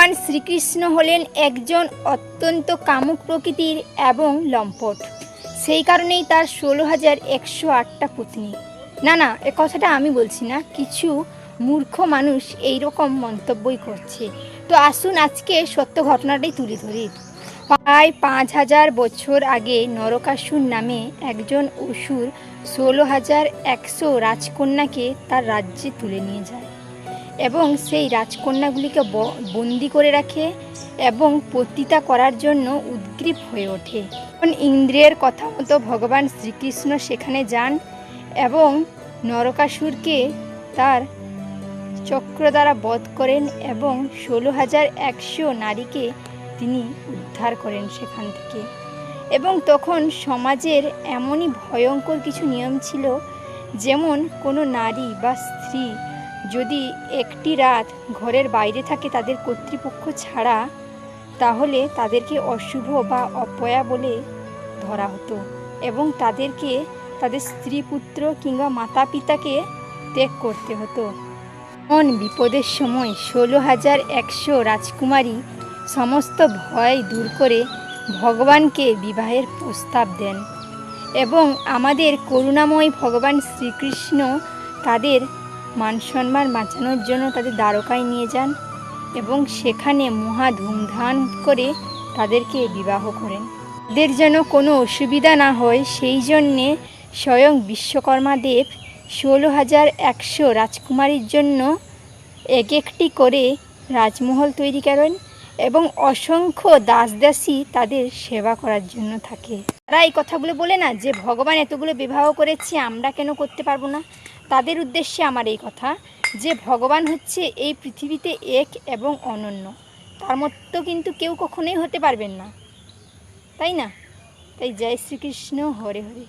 ভগবান শ্রীকৃষ্ণ হলেন একজন অত্যন্ত কামুক প্রকৃতির এবং লম্পট। সেই কারণেই তার 16,108টা পত্নী। না, এ কথাটা আমি বলছি না, কিছু মূর্খ মানুষ এই রকম মন্তব্যই করছে। তো আসুন আজকে সত্য ঘটনাটাই তুলে ধরি। প্রায় 5,000 বছর আগে নরকাসুর নামে একজন অসুর 16,100 রাজকন্যাকে তার রাজ্যে তুলে নিয়ে যায় এবং সেই রাজকন্যাগুলিকে বন্দি করে রাখে এবং পতিতা করার জন্য উদ্গ্রীব হয়ে ওঠে। ইন্দ্রের কথা মতো ভগবান শ্রীকৃষ্ণ সেখানে যান এবং নরকাসুরকে তার চক্র দ্বারা বধ করেন এবং 16,100 নারীকে তিনি উদ্ধার করেন সেখান থেকে। এবং তখন সমাজের এমনই ভয়ঙ্কর কিছু নিয়ম ছিল, যেমন কোনো নারী বা স্ত্রী যদি একটি রাত ঘরের বাইরে থাকে তাদের কর্তৃপক্ষ ছাড়া, তাহলে তাদেরকে অশুভ বা অপয়া বলে ধরা হতো এবং তাদেরকে তাদের স্ত্রী পুত্র কিংবা মাতা পিতাকে ত্যাগ করতে হতো। এমন বিপদের সময় 16,100 রাজকুমারী সমস্ত ভয় দূর করে ভগবানকে বিবাহের প্রস্তাব দেন এবং আমাদের করুণাময় ভগবান শ্রীকৃষ্ণ তাদের মান সম্মান বাঁচানোর জন্য তাদের দ্বারকায় নিয়ে যান এবং সেখানে মহা ধুমধাম করে তাদেরকে বিবাহ করেন। তাদের যেন কোনো অসুবিধা না হয় সেই জন্যে স্বয়ং বিশ্বকর্মা দেব 16,100 রাজকুমারীর জন্য এক একটি করে রাজমহল তৈরি করেন এবং অসংখ্য দাসদাসী তাদের সেবা করার জন্য থাকে। তারা এই কথাগুলো বলে না যে ভগবান এতগুলো বিবাহ করেছে, আমরা কেন করতে পারবো না। তাদের উদ্দেশ্যে আমার এই কথা যে ভগবান হচ্ছে এই পৃথিবীতে এক এবং অনন্য, তার মতো কিন্তু কেউ কখনোই হতে পারবেন না, তাই না? তাই জয় শ্রীকৃষ্ণ, হরে হরে।